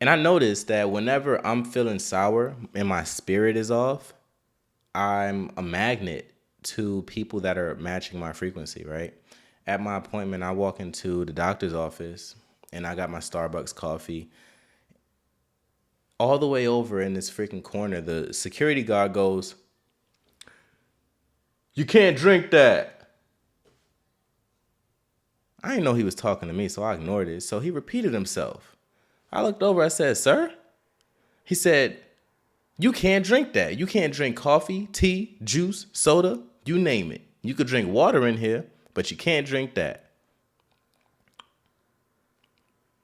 And I noticed that whenever I'm feeling sour and my spirit is off, I'm a magnet to people that are matching my frequency, right? At my appointment, I walk into the doctor's office and I got my Starbucks coffee. All the way over in this freaking corner, the security guard goes, "You can't drink that." I didn't know he was talking to me, so I ignored it. So he repeated himself. I looked over, I said, "Sir?" He said, "You can't drink that. You can't drink coffee, tea, juice, soda, you name it. You could drink water in here, but you can't drink that."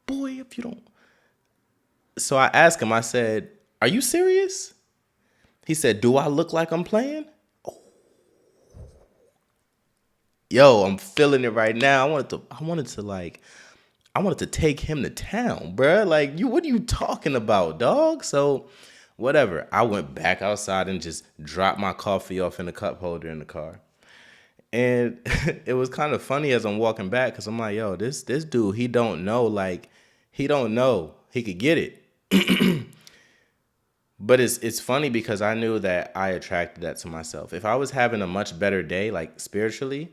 Boy, if you don't. So I asked him, I said, "Are you serious?" He said, "Do I look like I'm playing?" Yo, I'm feeling it right now. I wanted to take him to town, bruh. Like, what are you talking about, dog? So, whatever. I went back outside and just dropped my coffee off in the cup holder in the car. And it was kind of funny as I'm walking back because I'm like, yo, this dude, he don't know. Like, he don't know. He could get it. But it's funny because I knew that I attracted that to myself. If I was having a much better day, like spiritually,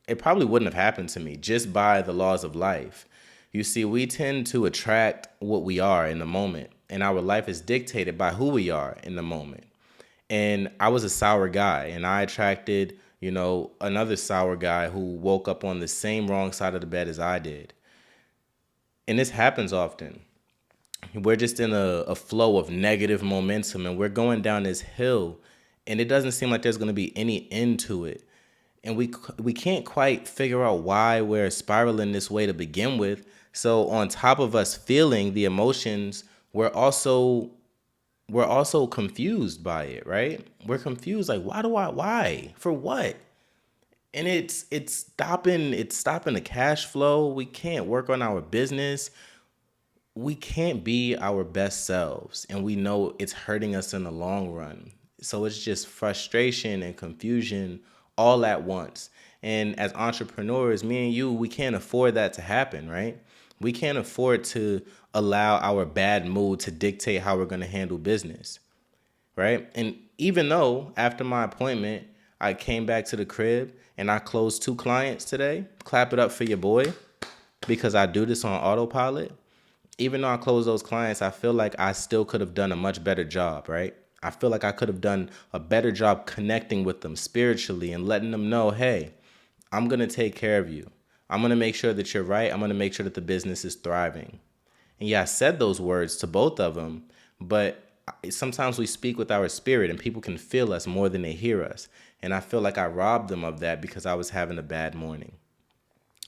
it probably wouldn't have happened to me just by the laws of life. You see, we tend to attract what we are in the moment, and our life is dictated by who we are in the moment. And I was a sour guy, and I attracted, another sour guy who woke up on the same wrong side of the bed as I did. And this happens often. We're just in a flow of negative momentum, and we're going down this hill, and it doesn't seem like there's going to be any end to it. And we can't quite figure out why we're spiraling this way to begin with. So on top of us feeling the emotions, we're also confused by it, right? We're confused, like, why for what? And it's stopping the cash flow. We can't work on our business. We can't be our best selves, and we know it's hurting us in the long run. So it's just frustration and confusion all at once. And as entrepreneurs, me and you, we can't afford that to happen, right? We can't afford to allow our bad mood to dictate how we're going to handle business, right? And even though after my appointment, I came back to the crib and I closed 2 clients today, clap it up for your boy, because I do this on autopilot. Even though I closed those clients, I feel like I still could have done a much better job, right? I feel like I could have done a better job connecting with them spiritually and letting them know, hey, I'm going to take care of you. I'm going to make sure that you're right. I'm going to make sure that the business is thriving. And yeah, I said those words to both of them, but sometimes we speak with our spirit and people can feel us more than they hear us. And I feel like I robbed them of that because I was having a bad morning.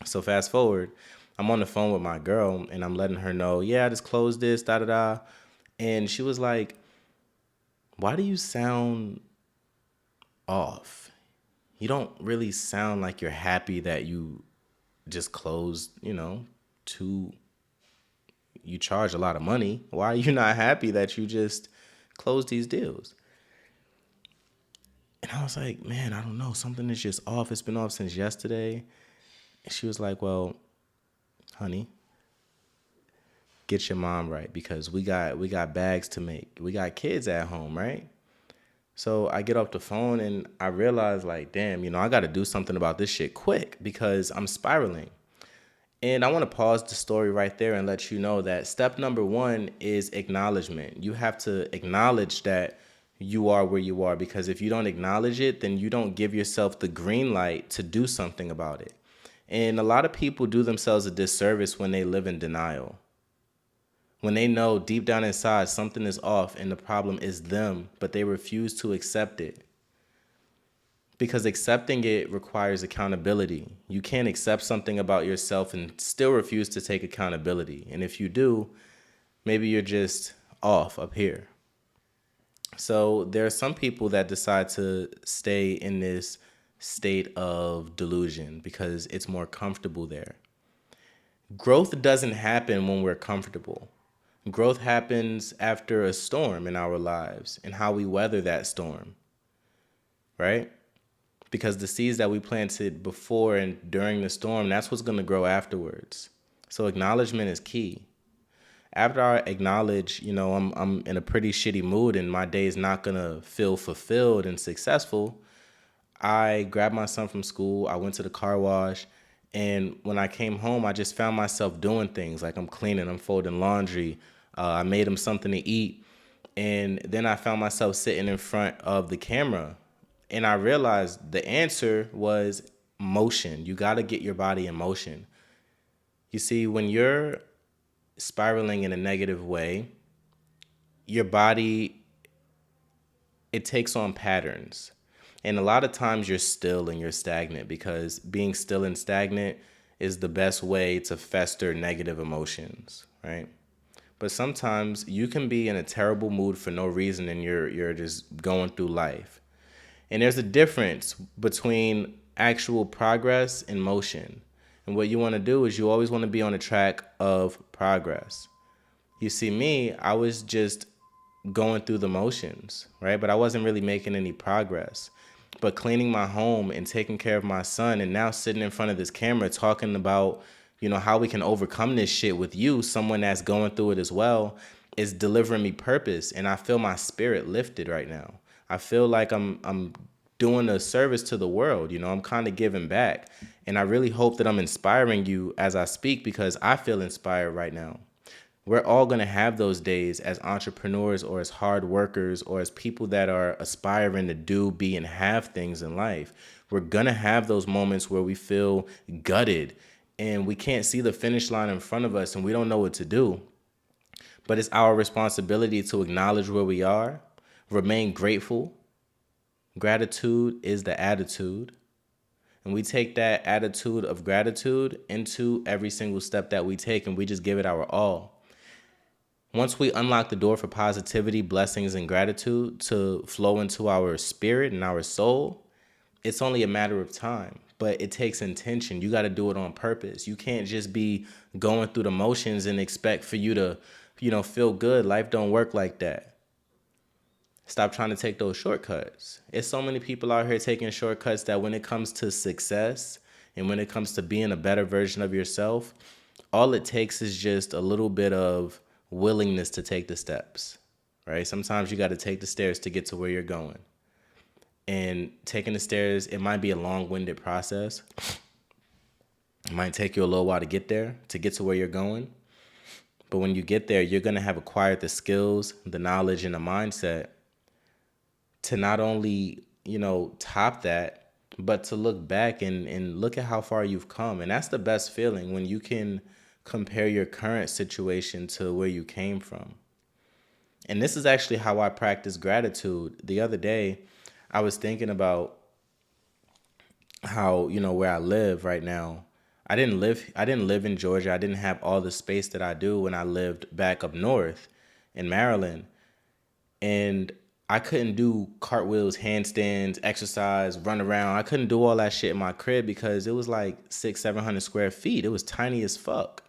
So fast forward, I'm on the phone with my girl and I'm letting her know, yeah, I just closed this, da da da. And she was like, "Why do you sound off? You don't really sound like you're happy that you just closed, two, you charge a lot of money. Why are you not happy that you just closed these deals?" And I was like, man, I don't know. Something is just off. It's been off since yesterday. And she was like, well, honey, get your mom right because we got bags to make. We got kids at home, right? So I get off the phone and I realize like, damn, I got to do something about this shit quick because I'm spiraling. And I want to pause the story right there and let you know that step number one is acknowledgement. You have to acknowledge that you are where you are, because if you don't acknowledge it, then you don't give yourself the green light to do something about it. And a lot of people do themselves a disservice when they live in denial. When they know deep down inside something is off and the problem is them, but they refuse to accept it. Because accepting it requires accountability. You can't accept something about yourself and still refuse to take accountability. And if you do, maybe you're just off up here. So there are some people that decide to stay in this state of delusion because it's more comfortable there. Growth doesn't happen when we're comfortable. Growth happens after a storm in our lives and how we weather that storm, right? Because the seeds that we planted before and during the storm, that's what's going to grow afterwards. So acknowledgement is key. After I acknowledge, I'm in a pretty shitty mood and my day is not gonna feel fulfilled and successful, I grabbed my son from school. I went to the car wash. And when I came home, I just found myself doing things like I'm cleaning, I'm folding laundry. I made him something to eat. And then I found myself sitting in front of the camera. And I realized the answer was motion. You got to get your body in motion. You see, when you're spiraling in a negative way, your body, it takes on patterns. And a lot of times you're still and you're stagnant because being still and stagnant is the best way to fester negative emotions, right? But sometimes you can be in a terrible mood for no reason and you're just going through life. And there's a difference between actual progress and motion. And what you want to do is you always want to be on a track of progress. You see, me, I was just going through the motions, right? But I wasn't really making any progress. But cleaning my home and taking care of my son and now sitting in front of this camera talking about, how we can overcome this shit with you, someone that's going through it as well, is delivering me purpose. And I feel my spirit lifted right now. I feel like I'm doing a service to the world. I'm kind of giving back. And I really hope that I'm inspiring you as I speak because I feel inspired right now. We're all going to have those days as entrepreneurs or as hard workers or as people that are aspiring to do, be, and have things in life. We're going to have those moments where we feel gutted and we can't see the finish line in front of us and we don't know what to do. But it's our responsibility to acknowledge where we are, remain grateful. Gratitude is the attitude. And we take that attitude of gratitude into every single step that we take and we just give it our all. Once we unlock the door for positivity, blessings, and gratitude to flow into our spirit and our soul, it's only a matter of time. But it takes intention. You got to do it on purpose. You can't just be going through the motions and expect for you to, feel good. Life don't work like that. Stop trying to take those shortcuts. It's so many people out here taking shortcuts that when it comes to success and when it comes to being a better version of yourself, all it takes is just a little bit of willingness to take the steps, right? Sometimes you got to take the stairs to get to where you're going. And taking the stairs, it might be a long-winded process. It might take you a little while to get there, to get to where you're going. But when you get there, you're going to have acquired the skills, the knowledge, and the mindset to not only, top that, but to look back and look at how far you've come. And that's the best feeling when you can compare your current situation to where you came from. And this is actually how I practice gratitude. The other day, I was thinking about how, where I live right now. I didn't live in Georgia. I didn't have all the space that I do when I lived back up north in Maryland. And I couldn't do cartwheels, handstands, exercise, run around. I couldn't do all that shit in my crib because it was like 600-700 square feet. It was tiny as fuck.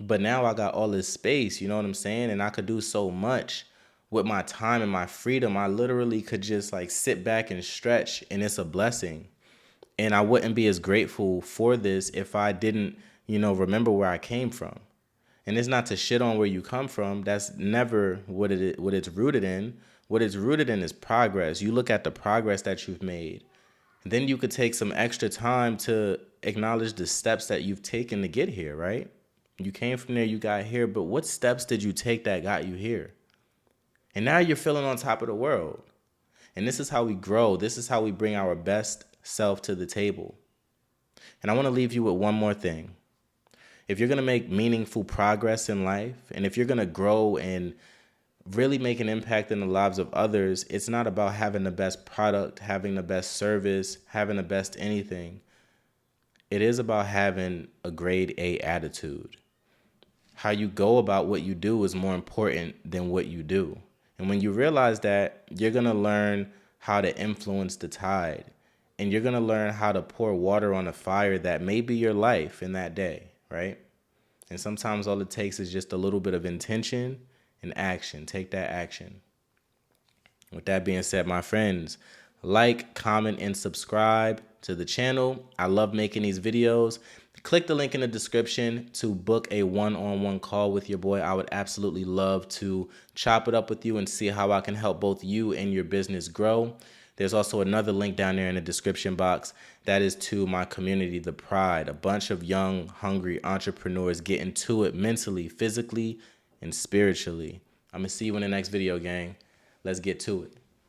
But now I got all this space, you know what I'm saying? And I could do so much with my time and my freedom. I literally could just like sit back and stretch, and it's a blessing. And I wouldn't be as grateful for this if I didn't, remember where I came from. And it's not to shit on where you come from. That's never what it's rooted in. What it's rooted in is progress. You look at the progress that you've made. Then you could take some extra time to acknowledge the steps that you've taken to get here, right? You came from there, you got here, but what steps did you take that got you here? And now you're feeling on top of the world. And this is how we grow. This is how we bring our best self to the table. And I want to leave you with one more thing. If you're going to make meaningful progress in life, and if you're going to grow and really make an impact in the lives of others, it's not about having the best product, having the best service, having the best anything. It is about having a grade A attitude. How you go about what you do is more important than what you do. And when you realize that, you're going to learn how to influence the tide. And you're going to learn how to pour water on a fire that may be your life in that day, right? And sometimes all it takes is just a little bit of intention and action. Take that action. With that being said, my friends, like, comment, and subscribe to the channel. I love making these videos Click the link in the description to book a one-on-one call with your boy. I would absolutely love to chop it up with you and see how I can help both you and your business grow. There's also another link down there in the description box that is to my community, The Pride, a bunch of young, hungry entrepreneurs getting to it mentally, physically, and spiritually. I'm going to see you in the next video, gang. Let's get to it.